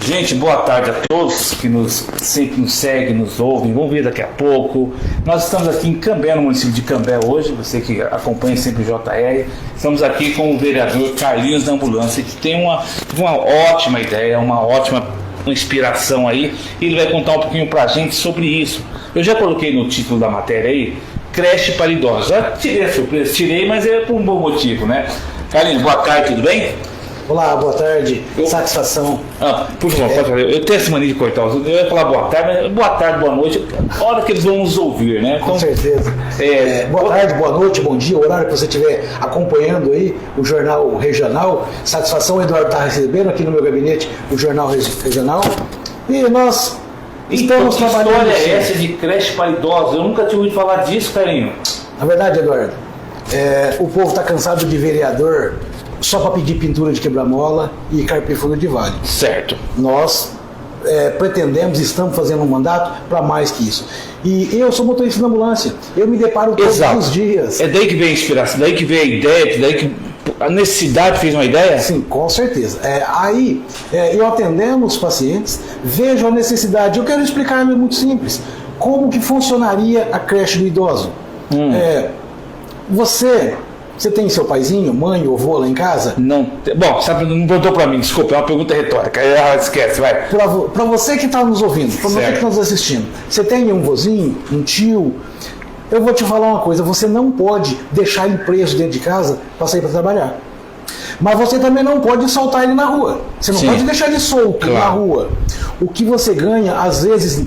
Gente, boa tarde a todos que sempre nos seguem, nos ouvem, vão ver daqui a pouco. Nós estamos aqui em Cambé, no município de Cambé hoje, você que acompanha sempre o JR. Estamos aqui com o vereador Carlinhos da Ambulância, que tem uma ótima ideia, uma inspiração aí, e ele vai contar um pouquinho pra gente sobre isso. Eu já coloquei no título da matéria aí, creche para idosos. Já tirei a surpresa, mas é por um bom motivo, né? Carlinhos, boa tarde, tudo bem? Olá, boa tarde, satisfação. Por favor, pode falar. Eu tenho essa mania de cortar os. Eu ia falar boa tarde, mas boa tarde, boa noite, a hora que eles vão nos ouvir, né? Com certeza. Boa tarde, boa noite, bom dia, o horário que você estiver acompanhando aí o Jornal Regional. Satisfação, Eduardo está recebendo aqui no meu gabinete o Jornal Regional. E nós estamos trabalhando. Que história é essa de creche para idosos? Eu nunca tinha ouvido falar disso, Carinho. Na verdade, Eduardo, o povo está cansado de vereador só para pedir pintura de quebra-mola e carpir fundo de vale. Certo. Nós pretendemos, estamos fazendo um mandato para mais que isso. E eu sou motorista de ambulância. Eu me deparo todos os dias. É daí que vem a inspiração, daí que vem a ideia, daí que a necessidade fez uma ideia? Sim, com certeza. Eu atendendo os pacientes, vejo a necessidade. Eu quero explicar, é muito simples. Como que funcionaria a creche do idoso? Você tem seu paizinho, mãe ou avô lá em casa? Não. Bom, sabe, não perguntou para mim, desculpa, é uma pergunta retórica. Esquece, vai. Para você que está nos ouvindo, para você que está nos assistindo, você tem um vozinho, um tio? Eu vou te falar uma coisa, você não pode deixar ele preso dentro de casa para sair para trabalhar. Mas você também não pode soltar ele na rua. Você não pode deixar ele solto na rua. O que você ganha, às vezes,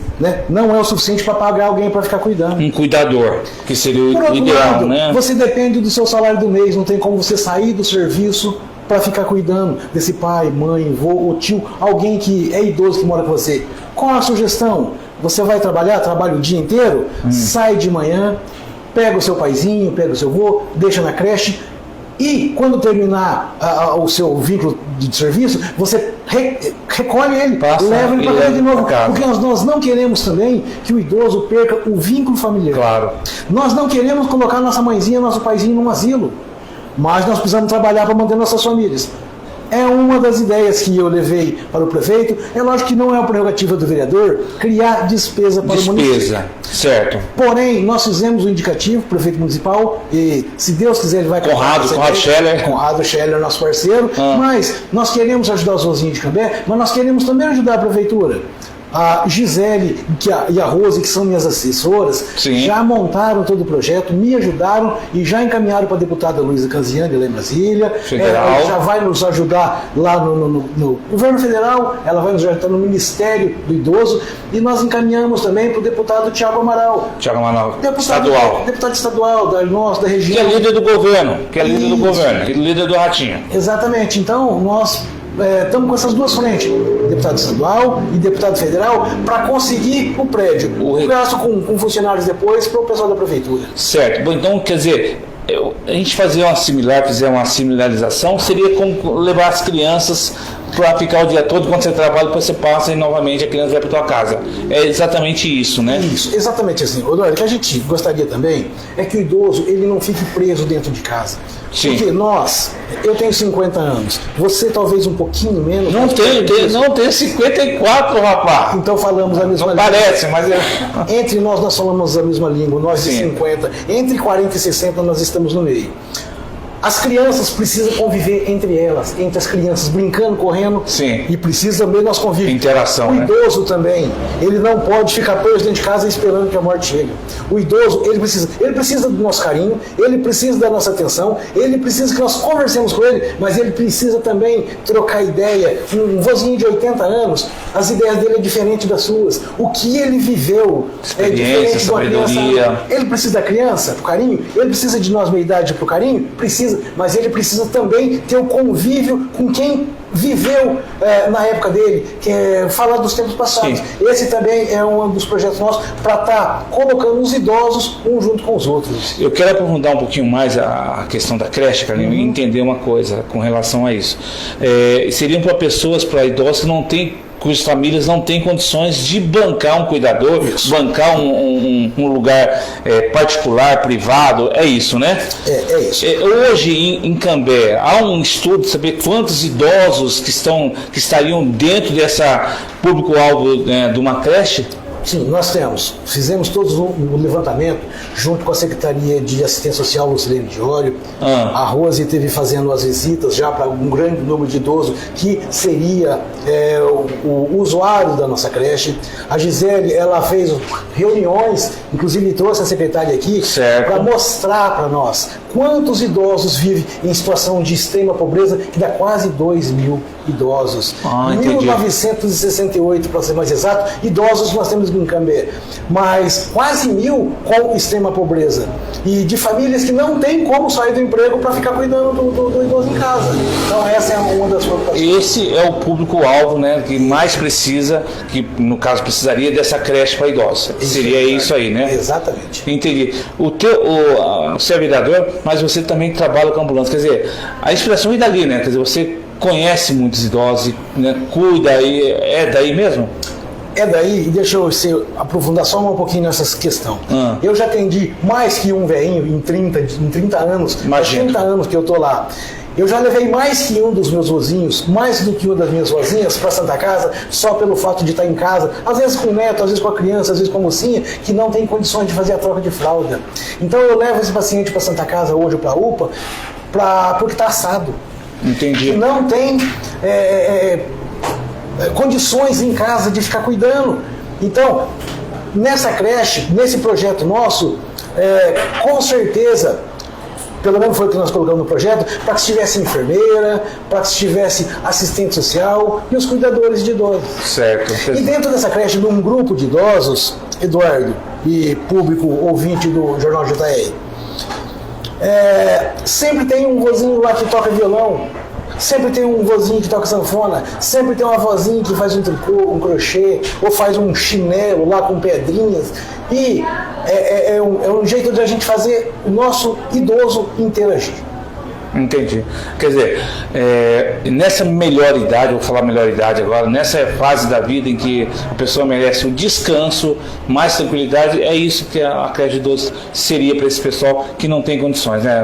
não é o suficiente para pagar alguém para ficar cuidando. Um cuidador, que seria o ideal, lado, né? Você depende do seu salário do mês, não tem como você sair do serviço para ficar cuidando desse pai, mãe, avô ou tio, alguém que é idoso que mora com você. Qual a sugestão? Você vai trabalha o dia inteiro, sai de manhã, pega o seu paizinho, pega o seu avô, deixa na creche. E quando terminar o seu vínculo de serviço, você recolhe ele, leva ele para casa de novo. Porque nós não queremos também que o idoso perca o vínculo familiar. Claro. Nós não queremos colocar nossa mãezinha, nosso paizinho num asilo. Mas nós precisamos trabalhar para manter nossas famílias. É uma das ideias que eu levei para o prefeito. É lógico que não é a prerrogativa do vereador criar despesa para o município. Certo. Porém, nós fizemos um indicativo, prefeito municipal, e se Deus quiser ele vai... Conrado Scheller, nosso parceiro. Mas nós queremos ajudar os vozinhos de Cambé, mas nós queremos também ajudar a prefeitura. A Gisele e a Rose, que são minhas assessoras, já montaram todo o projeto, me ajudaram e já encaminharam para a deputada Luísa Canziani, lá em Brasília. Já vai nos ajudar lá no governo federal, ela vai nos ajudar no Ministério do Idoso, e nós encaminhamos também para o deputado Thiago Amaral. Deputado estadual da região. Que é líder do governo, e líder do Ratinho. Exatamente. Então, nós estamos com essas duas frentes, deputado estadual e deputado federal, para conseguir o prédio. O gasto com funcionários depois para o pessoal da prefeitura. Certo. Bom, então, quer dizer, a gente fizer uma similarização, seria como levar as crianças para ficar o dia todo, quando você trabalha, depois você passa e novamente a criança vai para tua casa. É exatamente isso, né? Isso, exatamente assim. Eduardo, o que a gente gostaria também é que o idoso ele não fique preso dentro de casa. Sim. Porque eu tenho 50 anos, você talvez um pouquinho menos. Não tenho 54, rapaz. Então falamos a mesma língua. Parece, mas Entre nós falamos a mesma língua, nós de 50. Entre 40 e 60 nós estamos no meio. As crianças precisam conviver entre elas, entre as crianças, brincando, correndo. Sim. E precisa também nós conviver. Interação, o idoso também, ele não pode ficar preso dentro de casa esperando que a morte chegue. O idoso, ele precisa do nosso carinho, ele precisa da nossa atenção, ele precisa que nós conversemos com ele, mas ele precisa também trocar ideia. Um vozinho de 80 anos, as ideias dele é diferente das suas. O que ele viveu é diferente de uma criança. Ele precisa da criança, pro carinho, ele precisa de nós, meia idade, pro carinho, precisa, mas ele precisa também ter o convívio com quem viveu na época dele, que é falar dos tempos passados. Sim. Esse também é um dos projetos nossos para estar colocando os idosos uns junto com os outros. Eu quero aprofundar um pouquinho mais a questão da creche, Carlinhos, e entender uma coisa com relação a isso. Seriam para pessoas, para idosos que não têm cujas famílias não têm condições de bancar um cuidador, bancar um lugar particular, privado, é isso, né? É isso. Hoje em Cambé, há um estudo de saber quantos idosos que estariam dentro dessa público-alvo de uma creche? Sim, nós fizemos todos o levantamento junto com a Secretaria de Assistência Social Lucilene Diório. A Rose esteve fazendo as visitas já para um grande número de idosos que seria o usuário da nossa creche. A Gisele, ela fez reuniões, inclusive trouxe a secretária aqui para mostrar para nós quantos idosos vivem em situação de extrema pobreza, que dá quase 2.000 idosos. 1968, para ser mais exato, idosos nós temos em Cambé, mas quase 1.000 com extrema pobreza. E de famílias que não têm como sair do emprego para ficar cuidando do idoso em casa. Então essa é uma das preocupações. Esse é o público-alvo, né, que mais precisa, que no caso precisaria dessa creche para idosos. Seria isso aí, né? Exatamente. Entendi. Você é vereador, mas você também trabalha com ambulância. Quer dizer, a inspiração é dali, né? Quer dizer, você conhece muitos idosos, né? Cuida, e é daí mesmo? É daí, e deixa eu aprofundar só um pouquinho nessa questão. Eu já atendi mais que um velhinho em 30 anos, imagina. 30 anos que eu tô lá. Eu já levei mais que um dos meus vozinhos, mais do que uma das minhas vozinhas para Santa Casa, só pelo fato de estar em casa, às vezes com o neto, às vezes com a criança, às vezes com a mocinha, que não tem condições de fazer a troca de fralda. Então eu levo esse paciente para Santa Casa hoje, para a UPA, porque está assado. Entendi. E não tem condições em casa de ficar cuidando. Então, nessa creche, nesse projeto nosso, com certeza, pelo menos foi o que nós colocamos no projeto, para que estivesse enfermeira, para que estivesse assistente social e os cuidadores de idosos. Certo. E dentro dessa creche, num grupo de idosos, Eduardo, e público ouvinte do Jornal JR, sempre tem um vozinho lá que toca violão, sempre tem um vozinho que toca sanfona, sempre tem uma vozinha que faz um tricô, um crochê, ou faz um chinelo lá com pedrinhas. E é um jeito de a gente fazer o nosso idoso interagir. Entendi. Quer dizer, nessa melhor idade, vou falar melhor idade agora, nessa fase da vida em que a pessoa merece um descanso, mais tranquilidade, é isso que a creche de idosos seria para esse pessoal que não tem condições, né,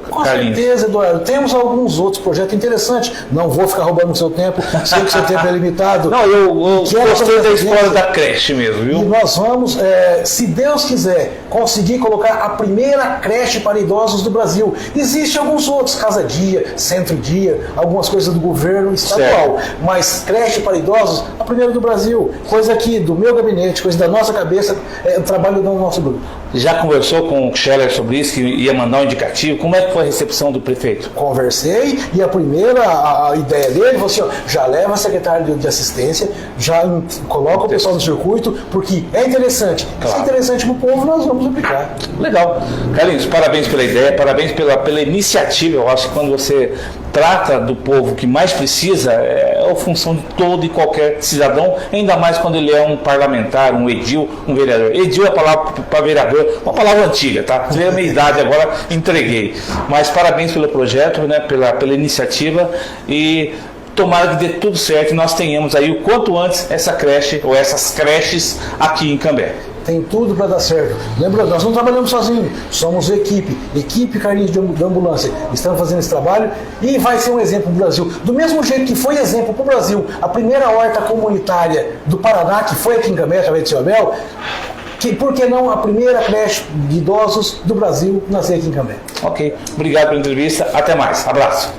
Com Carlinhos? certeza, Eduardo. Temos alguns outros projetos interessantes. Não vou ficar roubando o seu tempo, sei que o seu tempo é limitado. Não, eu gostei da história da creche mesmo, viu? E nós vamos, se Deus quiser, conseguir colocar a primeira creche para idosos do Brasil. Existem alguns outros, Casa Dia, Centro Dia, algumas coisas do governo estadual, mas creche para idosos, a primeira do Brasil, coisa aqui do meu gabinete, coisa da nossa cabeça, trabalho do nosso grupo. Já conversou com o Scheller sobre isso, que ia mandar um indicativo? Como é que foi a recepção do prefeito? Conversei e a ideia dele foi assim, já leva a secretária de assistência, já coloca o pessoal no circuito, porque é interessante. Claro. Se é interessante para o povo, nós vamos aplicar. Legal. Carlinhos, parabéns pela ideia, parabéns pela iniciativa. Eu acho que quando você trata do povo que mais precisa, é a função de todo e qualquer cidadão, ainda mais quando ele é um parlamentar, um edil, um vereador. Edil é a palavra para vereador, uma palavra antiga, tá? Veio a minha idade agora, entreguei. Mas parabéns pelo projeto, né? Pela iniciativa, e tomara que dê tudo certo e nós tenhamos aí o quanto antes essa creche ou essas creches aqui em Cambé. Tem tudo para dar certo. Lembrando, nós não trabalhamos sozinhos, somos equipe Carlinhos de ambulância. Estamos fazendo esse trabalho e vai ser um exemplo para o Brasil. Do mesmo jeito que foi exemplo para o Brasil, a primeira horta comunitária do Paraná, que foi aqui em Cambé, através de seu Abel, por que não a primeira creche de idosos do Brasil nascer aqui em Cambé? Ok, obrigado pela entrevista, até mais, abraço.